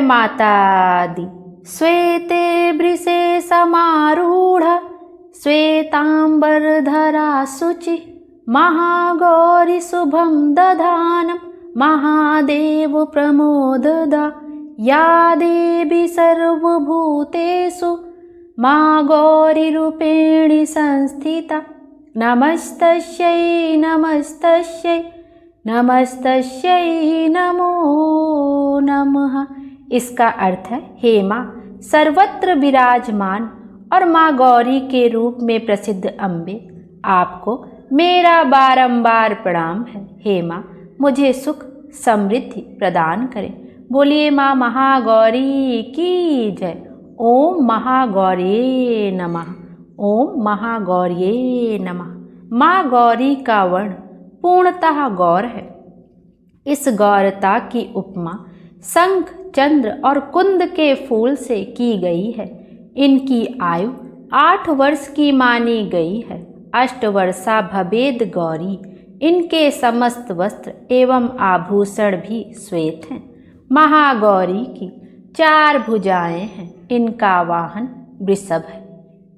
माता दी। श्वेते वृषे समारूढ़ श्वेतांबरधरा शुचि महागौरी शुभं दधानं महादेव प्रमोददा। या देवी सर्वभूतेषु मा गौरीरूपेणी संस्थिता। नमस्तस्यै नमस्तस्यै नमस्तस्यै नमो नमः। इसका अर्थ है, हे माँ सर्वत्र विराजमान और माँ गौरी के रूप में प्रसिद्ध अम्बे, आपको मेरा बारंबार प्रणाम है। हे माँ मुझे सुख समृद्धि प्रदान करें। बोलिए माँ महागौरी की जय। ओम महागौरी नमः। ओम महागौरी नमः। माँ गौरी का वर्ण पूर्णतः गौर है। इस गौरता की उपमा शंख, चंद्र और कुंद के फूल से की गई है। इनकी आयु 8 वर्ष की मानी गई है। अष्टवर्षा भवेद गौरी। इनके समस्त वस्त्र एवं आभूषण भी श्वेत हैं। महागौरी की 4 भुजाएं हैं। इनका वाहन वृषभ है।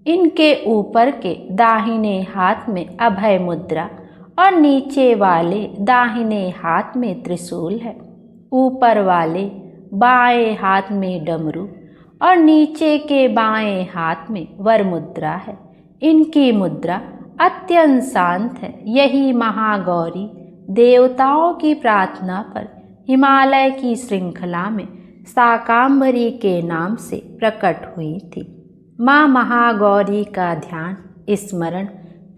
इनके ऊपर के दाहिने हाथ में अभय मुद्रा और नीचे वाले दाहिने हाथ में त्रिशूल है। ऊपर वाले बाएं हाथ में डमरू और नीचे के बाएं हाथ में वर मुद्रा है। इनकी मुद्रा अत्यंत शांत है। यही महागौरी देवताओं की प्रार्थना पर हिमालय की श्रृंखला में शाकांबरी के नाम से प्रकट हुई थी। माँ महागौरी का ध्यान, स्मरण,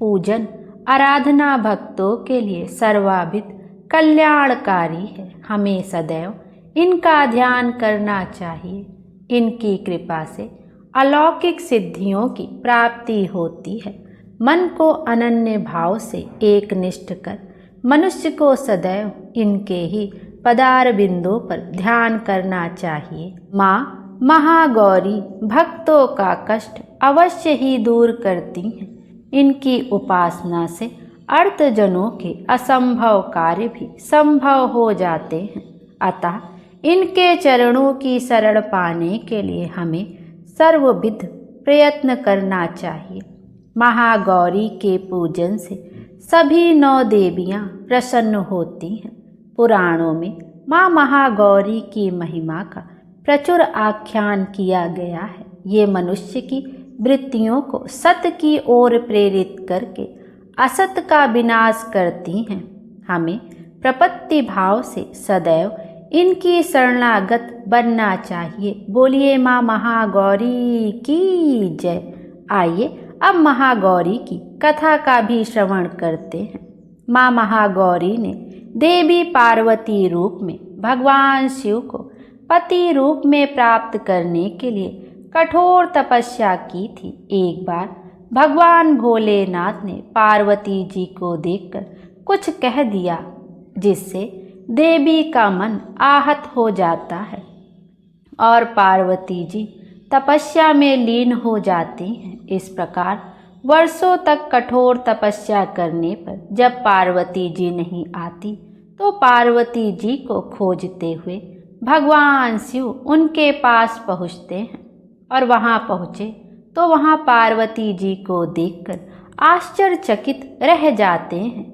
पूजन, आराधना भक्तों के लिए सर्वाभित कल्याणकारी है। हमें सदैव इनका ध्यान करना चाहिए। इनकी कृपा से अलौकिक सिद्धियों की प्राप्ति होती है। मन को अनन्य भाव से एकनिष्ठ कर मनुष्य को सदैव इनके ही पदार बिंदों पर ध्यान करना चाहिए। माँ महागौरी भक्तों का कष्ट अवश्य ही दूर करती हैं। इनकी उपासना से अर्थजनों के असंभव कार्य भी संभव हो जाते हैं। अतः इनके चरणों की शरण पाने के लिए हमें सर्वविध प्रयत्न करना चाहिए। महागौरी के पूजन से सभी 9 देवियाँ प्रसन्न होती हैं। पुराणों में माँ महागौरी की महिमा का प्रचुर आख्यान किया गया है। ये मनुष्य की वृत्तियों को सत्य की ओर प्रेरित करके असत का विनाश करती हैं। हमें प्रपत्ति भाव से सदैव इनकी शरणागत बनना चाहिए। बोलिए माँ महागौरी की जय। आइए अब महागौरी की कथा का भी श्रवण करते हैं। माँ महागौरी ने देवी पार्वती रूप में भगवान शिव को पति रूप में प्राप्त करने के लिए कठोर तपस्या की थी। एक बार भगवान भोलेनाथ ने पार्वती जी को देखकर कुछ कह दिया, जिससे देवी का मन आहत हो जाता है और पार्वती जी तपस्या में लीन हो जाती हैं। इस प्रकार वर्षों तक कठोर तपस्या करने पर जब पार्वती जी नहीं आती तो पार्वती जी को खोजते हुए भगवान शिव उनके पास पहुँचते हैं और वहाँ पहुँचे तो वहाँ पार्वती जी को देखकर आश्चर्यचकित रह जाते हैं।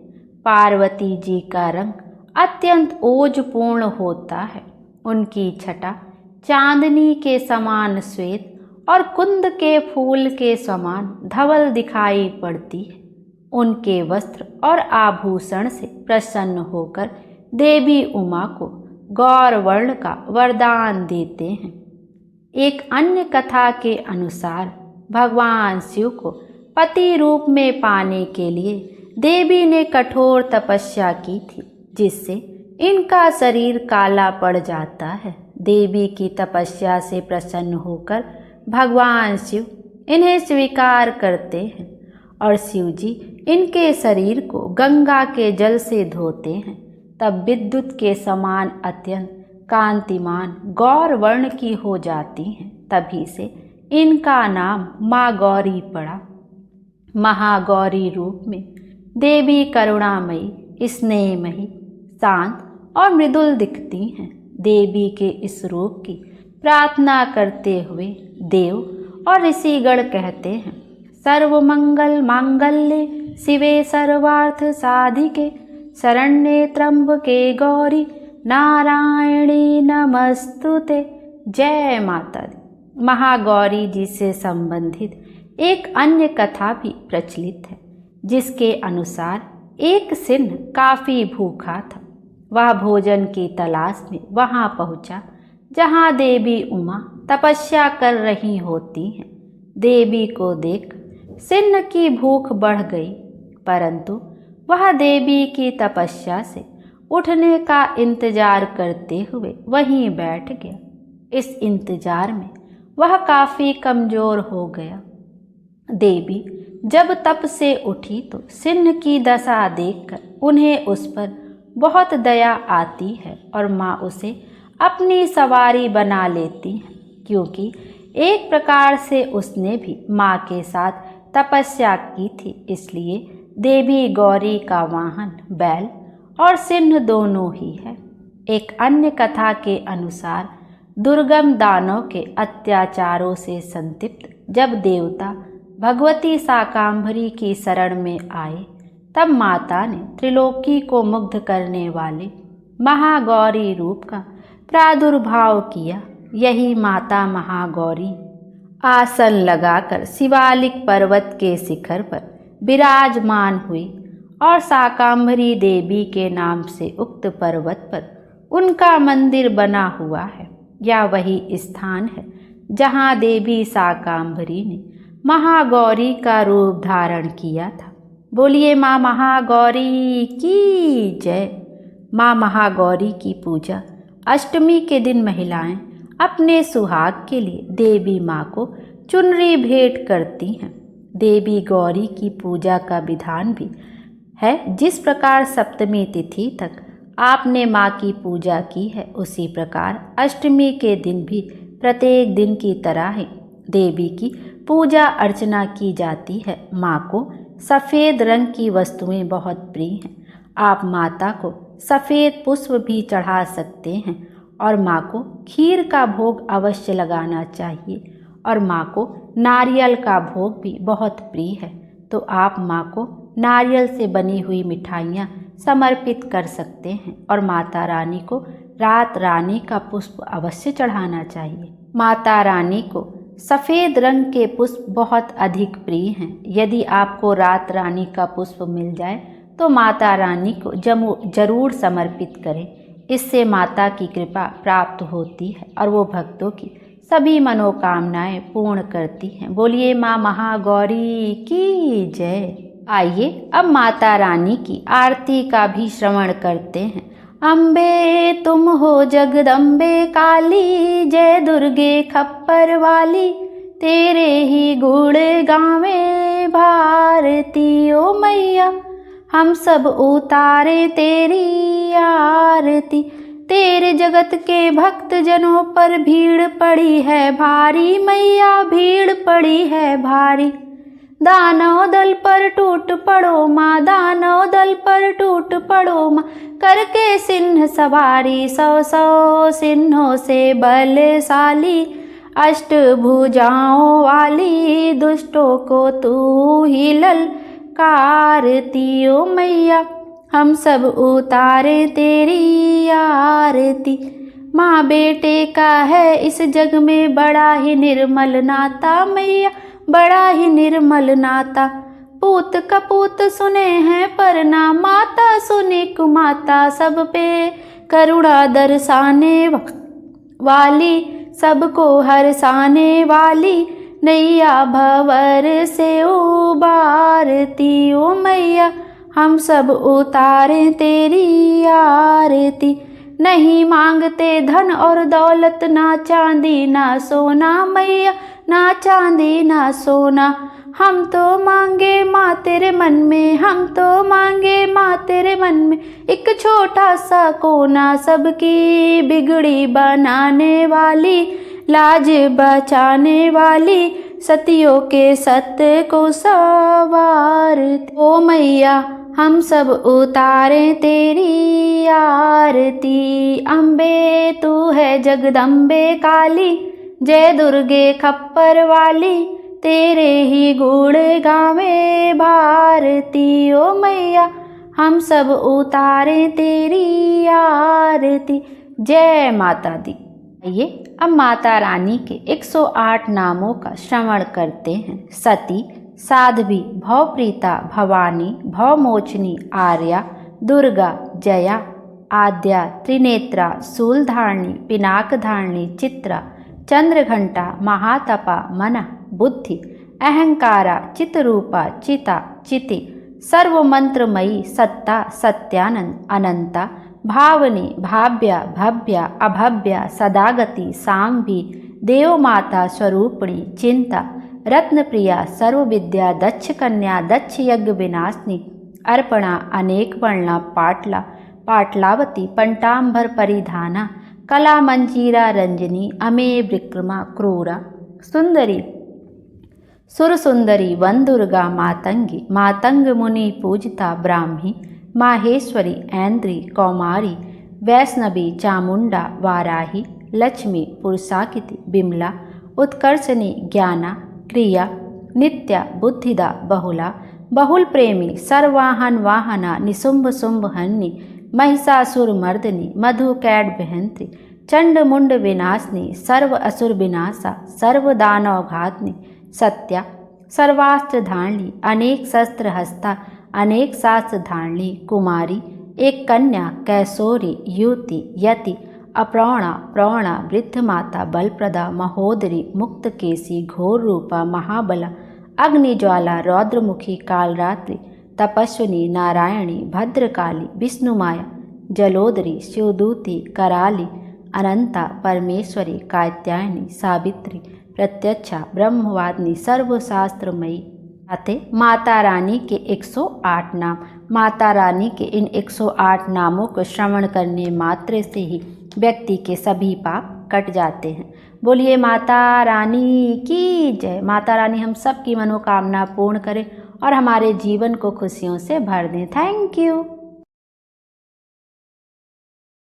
पार्वती जी का रंग अत्यंत ओजपूर्ण होता है। उनकी छटा चांदनी के समान श्वेत और कुंद के फूल के समान धवल दिखाई पड़ती है। उनके वस्त्र और आभूषण से प्रसन्न होकर देवी उमा को गौर वर्ण का वरदान देते हैं। एक अन्य कथा के अनुसार भगवान शिव को पति रूप में पाने के लिए देवी ने कठोर तपस्या की थी, जिससे इनका शरीर काला पड़ जाता है। देवी की तपस्या से प्रसन्न होकर भगवान शिव इन्हें स्वीकार करते हैं और शिव जी इनके शरीर को गंगा के जल से धोते हैं। तब विद्युत के समान अत्यंत कांतिमान गौर वर्ण की हो जाती हैं। तभी से इनका नाम माँ गौरी पड़ा। महागौरी रूप में देवी करुणामयी, स्नेहमयी, शांत और मृदुल दिखती हैं। देवी के इस रूप की प्रार्थना करते हुए देव और ऋषिगण कहते हैं, सर्वमंगल मांगल्ये शिवे सर्वार्थ साधिके शरण्ये त्र्यंबके गौरी नारायणी नमस्तुते। जय माता दी। महागौरी जी से संबंधित एक अन्य कथा भी प्रचलित है, जिसके अनुसार एक सिंह काफी भूखा था। वह भोजन की तलाश में वहां पहुंचा जहां देवी उमा तपस्या कर रही होती हैं। देवी को देख सिंह की भूख बढ़ गई, परंतु वह देवी की तपस्या से उठने का इंतजार करते हुए वहीं बैठ गया। इस इंतजार में वह काफी कमजोर हो गया। देवी जब तप से उठी तो सिंह की दशा देखकर उन्हें उस पर बहुत दया आती है और माँ उसे अपनी सवारी बना लेती है, क्योंकि एक प्रकार से उसने भी माँ के साथ तपस्या की थी। इसलिए देवी गौरी का वाहन बैल और सिंह दोनों ही है। एक अन्य कथा के अनुसार दुर्गम दानव के अत्याचारों से संतप्त जब देवता भगवती शाकंभरी की शरण में आए, तब माता ने त्रिलोकी को मुग्ध करने वाले महागौरी रूप का प्रादुर्भाव किया। यही माता महागौरी आसन लगाकर शिवालिक पर्वत के शिखर पर विराजमान हुई और शाकंभरी देवी के नाम से उक्त पर्वत पर उनका मंदिर बना हुआ है। यह वही स्थान है जहाँ देवी शाकंभरी ने महागौरी का रूप धारण किया था। बोलिए माँ महागौरी की जय। माँ महागौरी की पूजा अष्टमी के दिन महिलाएं अपने सुहाग के लिए देवी माँ को चुनरी भेंट करती हैं। देवी गौरी की पूजा का विधान भी है, जिस प्रकार सप्तमी तिथि तक आपने माँ की पूजा की है, उसी प्रकार अष्टमी के दिन भी प्रत्येक दिन की तरह ही देवी की पूजा अर्चना की जाती है। माँ को सफ़ेद रंग की वस्तुएं बहुत प्रिय हैं। आप माता को सफ़ेद पुष्प भी चढ़ा सकते हैं और माँ को खीर का भोग अवश्य लगाना चाहिए और माँ को नारियल का भोग भी बहुत प्रिय है, तो आप माँ को नारियल से बनी हुई मिठाइयाँ समर्पित कर सकते हैं और माता रानी को रात रानी का पुष्प अवश्य चढ़ाना चाहिए। माता रानी को सफ़ेद रंग के पुष्प बहुत अधिक प्रिय हैं। यदि आपको रात रानी का पुष्प मिल जाए तो माता रानी को जरूर समर्पित करें। इससे माता की कृपा प्राप्त होती है और वो भक्तों की सभी मनोकामनाएं पूर्ण करती हैं। बोलिए माँ महागौरी की जय। आइए अब माता रानी की आरती का भी श्रवण करते हैं। अम्बे तुम हो जगदम्बे काली, जय दुर्गे खप्पर वाली, तेरे ही गुण गावे भारती ओ मैया, हम सब उतारे तेरी आरती। तेरे जगत के भक्त जनों पर भीड़ पड़ी है भारी मैया, भीड़ पड़ी है भारी। दानव दल पर टूट पड़ो माँ, दानव दल पर टूट पड़ो माँ, करके सिंह सवारी, सौ सौ सिंहों से बलशाली, अष्ट भुजाओं वाली, दुष्टों को तू ही ललकारती ओ मैया, हम सब उतारे तेरी आरती। माँ बेटे का है इस जग में बड़ा ही निर्मल नाता मैया, बड़ा ही निर्मल नाता। पूत कपूत सुने हैं पर ना माता सुने कुमाता, सब पे करुणा दर्शाने वाली, सबको हरसाने वाली, नैया भंवर से उबारती ओ मैया, हम सब उतारे तेरी आरती। नहीं मांगते धन और दौलत, ना चांदी ना सोना मैया, ना चांदी ना सोना, हम तो मांगे माँ तेरे मन में, हम तो मांगे माँ तेरे मन में, एक छोटा सा कोना, सबकी बिगड़ी बनाने वाली, लाज बचाने वाली, सतियों के सत्य को सवार ओ मैया, हम सब उतारें तेरी आरती। अम्बे तू है जगदम्बे काली, जय दुर्गे खप्पर वाली, तेरे ही गुण गावे भारती। ओ मैया हम सब उतारें तेरी आरती। जय माता दी। आइए अब माता रानी के 108 नामों का श्रवण करते हैं। सती, साध्वी, भवप्रीता, भवानी, भवमोचनी, आर्या, दुर्गा, जया, आद्या, त्रिनेत्रा, शूलधारिणी, पिनाकधारिणी, चित्रा, चंद्रघंटा, महातपा, मना, बुद्धि, अहंकारा, चितरूपा, चिता, चिति, सर्वमंत्रमयी, सत्ता, सत्यानंद, अनंता, भावनी, भाव्या, भव्या, अभव्या, सदागति, सांभी, देवमाता स्वरूपिणी, चिंता, रत्नप्रिया, सर्वविद्या, दक्ष कन्या, दक्ष यज्ञ विनाशिनी, अर्पणा, अनेक वर्णा, पाटला, पाटलावती, पंटांबर परिधाना, कला मंजीरा, रंजनी, अमे विक्रमा, क्रूरा, सुंदरी, सुरसुंदरी, वनदुर्गा, मातंगी, मातंग मुनि पूजिता, ब्राह्मी, माहेश्वरी, ऐन्द्री, कौमारी, वैष्णवी, चामुंडा, वाराही, लक्ष्मी, पुरुषाकिति, बिमला, उत्कर्षणी, ज्ञाना, क्रिया, नित्या, बुद्धिदा, बहुला, बहुल प्रेमी, सर्वाहन वाहना, निशुंभ शुंभ हन्नी, महिषासुर मर्दनी, मधु कैड बहंत्री, चंड मुंड विनाशनी, सर्व असुर विनाशा, सर्व दानव घातनी, सत्या, सर्वास्त्र धारणी, अनेक शस्त्र हस्ता, अनेक शास्त्र धारणी, कुमारी, एक कन्या, कैशोरी, युति, यति, अप्रौणा, प्रौणा, वृद्ध माता, बलप्रदा, महोदरी, मुक्तकेशी, घोर रूपा, महाबला, अग्निज्वाला, रौद्रमुखी, कालरात्रि, तपस्विनी, नारायणी, भद्रकाली, विष्णुमाया, जलोदरी, शिवदूती, कराली, अनंता, परमेश्वरी, कात्यायनी, सावित्री, प्रत्यक्षा, ब्रह्मवादिनी, सर्वशास्त्रमयी। माता रानी के 108 नाम। माता रानी के इन 108 नामों को श्रवण करने मात्र से ही व्यक्ति के सभी पाप कट जाते हैं। बोलिए माता रानी की जय। माता रानी हम सब की मनोकामना पूर्ण करें और हमारे जीवन को खुशियों से भर दें। Thank you.